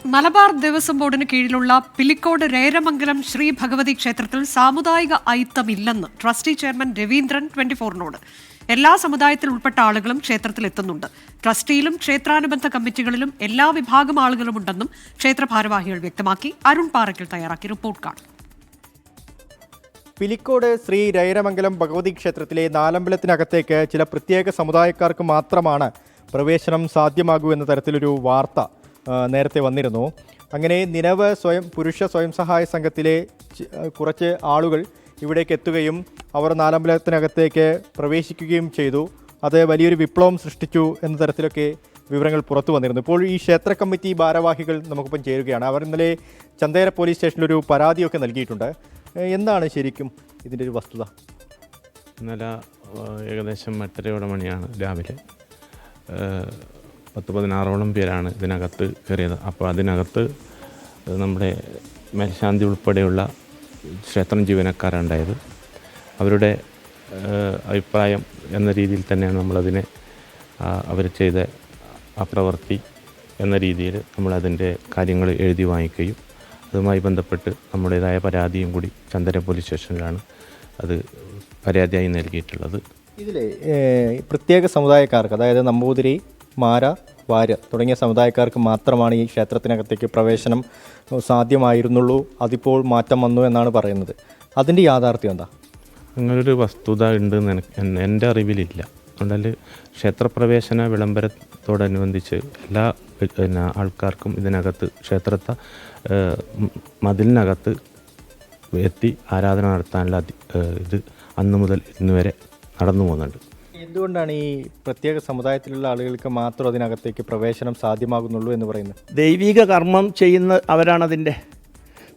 മലബാർ ദേവസ്വം ബോർഡിന് കീഴിലുള്ള പിലിക്കോട് രേരമംഗലം ശ്രീ ഭഗവതി ക്ഷേത്രത്തിൽ സാമുദായിക ഐത്തമില്ലെന്ന് ട്രസ്റ്റി ചെയർമാൻ രവീന്ദ്രൻ 24നോട്. എല്ലാ സമുദായത്തിൽ ഉൾപ്പെട്ട ആളുകളും ക്ഷേത്രത്തിൽ എത്തുന്നുണ്ട്. ട്രസ്റ്റിയിലും ക്ഷേത്രാനുബന്ധ കമ്മിറ്റികളിലും എല്ലാ വിഭാഗം ആളുകളുമുണ്ടെന്നും ക്ഷേത്ര ഭാരവാഹികൾ വ്യക്തമാക്കി. അരുൺ പാറയ്ക്കൽ തയ്യാറാക്കി റിപ്പോർട്ട് കാണും. പിലിക്കോട് ശ്രീ രൈരമംഗലം ഭഗവതി ക്ഷേത്രത്തിലെ നാലമ്പലത്തിനകത്തേക്ക് ചില പ്രത്യേക സമുദായക്കാർക്ക് മാത്രമാണ് പ്രവേശനം സാധ്യമാകൂ എന്ന തരത്തിലൊരു വാർത്ത നേരത്തെ വന്നിരുന്നു. അങ്ങനെ നിലവ് പുരുഷ സ്വയം സഹായ സംഘത്തിലെ കുറച്ച് ആളുകൾ ഇവിടേക്ക് എത്തുകയും അവർ നാലമ്പലത്തിനകത്തേക്ക് പ്രവേശിക്കുകയും ചെയ്തു. അത് വലിയൊരു വിപ്ലവം സൃഷ്ടിച്ചു എന്ന തരത്തിലൊക്കെ വിവരങ്ങൾ പുറത്തു വന്നിരുന്നു. ഇപ്പോൾ ഈ ക്ഷേത്ര കമ്മിറ്റി ഭാരവാഹികൾ നമുക്കിപ്പം ചേരുകയാണ്. അവർ ഇന്നലെ ചന്തേര പോലീസ് സ്റ്റേഷനിലൊരു പരാതിയൊക്കെ നൽകിയിട്ടുണ്ട്. എന്താണ് ശരിക്കും ഇതിൻ്റെ ഒരു വസ്തുത? ഇന്നലെ ഏകദേശം 8:30 മണിയാണ് രാവിലെ 10-16ഓളം പേരാണ് ഇതിനകത്ത് കയറിയത്. അപ്പോൾ അതിനകത്ത് നമ്മുടെ മേൽശാന്തി ഉൾപ്പെടെയുള്ള ക്ഷേത്രം ജീവനക്കാരുണ്ടായത്. അവരുടെ അഭിപ്രായം എന്ന രീതിയിൽ തന്നെയാണ് നമ്മളതിനെ അവർ ചെയ്ത ആ പ്രവൃത്തി എന്ന രീതിയിൽ നമ്മളതിൻ്റെ കാര്യങ്ങൾ എഴുതി വാങ്ങിക്കുകയും അതുമായി ബന്ധപ്പെട്ട് നമ്മുടേതായ പരാതിയും കൂടി ചന്തര പോലീസ് സ്റ്റേഷനിലാണ് അത് പരാതിയായി നൽകിയിട്ടുള്ളത്. ഇതിലെ പ്രത്യേക സമുദായക്കാർക്ക്, അതായത് നമ്പൂതിരി, മാര, വാര് തുടങ്ങിയ സമുദായക്കാർക്ക് മാത്രമാണ് ഈ ക്ഷേത്രത്തിനകത്തേക്ക് പ്രവേശനം സാധ്യമായിരുന്നുള്ളൂ. അതിപ്പോൾ മാറ്റം വന്നു എന്നാണ് പറയുന്നത്. അതിൻ്റെ യാഥാർത്ഥ്യം എന്താ? അങ്ങനൊരു വസ്തുത ഉണ്ടെന്ന് എൻ്റെ അറിവിലില്ല. അതുകൊണ്ട് ക്ഷേത്രപ്രവേശന വിളംബരത്തോടനുബന്ധിച്ച് എല്ലാ ആൾക്കാർക്കും ഇതിനകത്ത് ക്ഷേത്രത്തെ മതിലിനകത്ത് എത്തി ആരാധന നടത്താനുള്ള ഇത് അന്ന് മുതൽ ഇന്ന് വരെ നടന്നു പോകുന്നുണ്ട്. എന്തുകൊണ്ടാണ് ഈ പ്രത്യേക സമുദായത്തിലുള്ള ആളുകൾക്ക് മാത്രം അതിനകത്തേക്ക് പ്രവേശനം സാധ്യമാകുന്നുള്ളൂ എന്ന് പറയുന്നത്? ദൈവിക കർമ്മം ചെയ്യുന്ന അവരാണതിൻ്റെ.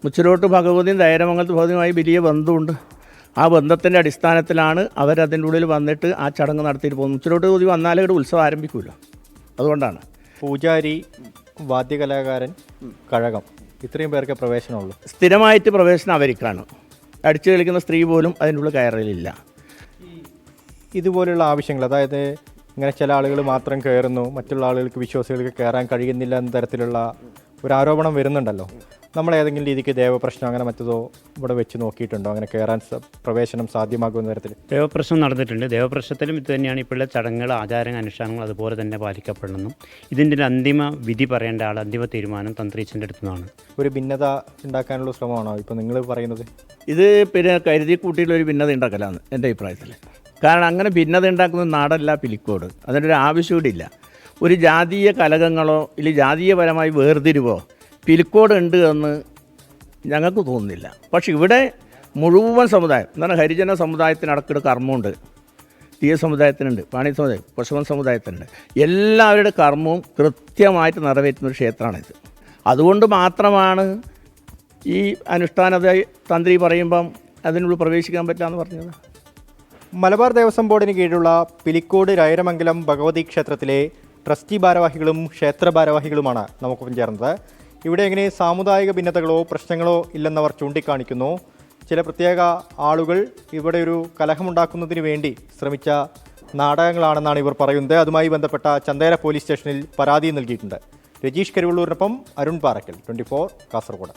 മുച്ചിലോട്ട് ഭഗവതിയും രൈരമംഗലത്ത് ഭഗവതിയുമായി വലിയ ബന്ധമുണ്ട്. ആ ബന്ധത്തിൻ്റെ അടിസ്ഥാനത്തിലാണ് അവരതിൻ്റെ ഉള്ളിൽ വന്നിട്ട് ആ ചടങ്ങ് നടത്തിയിട്ട് പോകുന്നത്. മുച്ചിലോട്ട് ഭഗവതി വന്നാലേ ഇവിടെ ഉത്സവം ആരംഭിക്കുമല്ലോ, അതുകൊണ്ടാണ്. പൂജാരി, വാദ്യകലാകാരൻ, കഴകം, ഇത്രയും പേർക്ക് പ്രവേശനമുള്ളൂ. സ്ഥിരമായിട്ട് പ്രവേശനം അവർക്കാണ്. അടിച്ചു കളിക്കുന്ന സ്ത്രീ പോലും അതിൻ്റെ ഉള്ളിൽ കയറലില്ല. ഇതുപോലുള്ള ആവശ്യങ്ങൾ, അതായത് ഇങ്ങനെ ചില ആളുകൾ മാത്രം കയറുന്നു, മറ്റുള്ള ആളുകൾക്ക്, വിശ്വാസികൾക്ക് കയറാൻ കഴിയുന്നില്ല എന്ന തരത്തിലുള്ള ഒരു ആരോപണം വരുന്നുണ്ടല്ലോ. നമ്മൾ ഏതെങ്കിലും രീതിക്ക് ദേവപ്രശ്നം അങ്ങനെ മറ്റതോ ഇവിടെ വെച്ച് നോക്കിയിട്ടുണ്ടോ? അങ്ങനെ കയറാൻ പ്രവേശനം സാധ്യമാകുന്ന തരത്തിൽ ദേവപ്രശ്നം നടന്നിട്ടുണ്ട്. ദേവപ്രശ്നത്തിലും ഇത് തന്നെയാണ്. ഇപ്പോഴുള്ള ചടങ്ങുകൾ, ആചാരങ്ങൾ, അനുഷ്ഠാനങ്ങൾ അതുപോലെ തന്നെ പാലിക്കപ്പെടണമെന്നും ഇതിൻ്റെ ഒരു അന്തിമ വിധി പറയേണ്ട ആൾ, അന്തിമ തീരുമാനം തന്ത്രീച്ചൻ്റെ അടുത്തു നിന്നാണ്. ഒരു ഭിന്നത ഉണ്ടാക്കാനുള്ള ശ്രമമാണോ ഇപ്പോൾ നിങ്ങൾ പറയുന്നത്? ഇത് പിന്നെ കരുതി കൂട്ടിയിലൊരു ഭിന്നത ഉണ്ടാക്കലാണ് എൻ്റെ അഭിപ്രായത്തിൽ. കാരണം അങ്ങനെ ഭിന്നത ഉണ്ടാക്കുന്ന നാടല്ല പിലിക്കോട്. അതിനൊരു ആവശ്യം കൂടി ഇല്ല. ഒരു ജാതീയ കലഹങ്ങളോ ഇല്ലെങ്കിൽ ജാതീയപരമായി വേർതിരിവോ പിലിക്കോട് ഉണ്ട് എന്ന് ഞങ്ങൾക്ക് തോന്നുന്നില്ല. പക്ഷെ ഇവിടെ മുഴുവൻ സമുദായം, എന്താണ് ഹരിജന സമുദായത്തിനടക്കൊരു കർമ്മമുണ്ട്, തീയ സമുദായത്തിനുണ്ട്, പാണി സമുദായം, പശുവൻ സമുദായത്തിനുണ്ട്. എല്ലാവരുടെ കർമ്മവും കൃത്യമായിട്ട് നിറവേറ്റുന്നൊരു ക്ഷേത്രമാണിത്. അതുകൊണ്ട് മാത്രമാണ് ഈ അനുഷ്ഠാന തന്ത്രി പറയുമ്പം അതിനുള്ളിൽ പ്രവേശിക്കാൻ പറ്റില്ലെന്ന് പറഞ്ഞത്. മലബാർ ദേവസ്വം ബോർഡിന് കീഴിലുള്ള പിലിക്കോട് രൈരമംഗലം ഭഗവതി ക്ഷേത്രത്തിലെ ട്രസ്റ്റി ഭാരവാഹികളും ക്ഷേത്ര ഭാരവാഹികളുമാണ് നമുക്കൊപ്പം ചേർന്നത്. ഇവിടെ എങ്ങനെ സാമുദായിക ഭിന്നതകളോ പ്രശ്നങ്ങളോ ഇല്ലെന്നവർ ചൂണ്ടിക്കാണിക്കുന്നു. ചില പ്രത്യേക ആളുകൾ ഇവിടെ ഒരു കലഹമുണ്ടാക്കുന്നതിന് വേണ്ടി ശ്രമിച്ച നാടകങ്ങളാണെന്നാണ് ഇവർ പറയുന്നത്. അതുമായി ബന്ധപ്പെട്ട ചന്തേര പോലീസ് സ്റ്റേഷനിൽ പരാതി നൽകിയിട്ടുണ്ട്. രജീഷ് കരുവള്ളൂരിനൊപ്പം അരുൺ പാറയ്ക്കൽ, 24 കാസർഗോഡ്.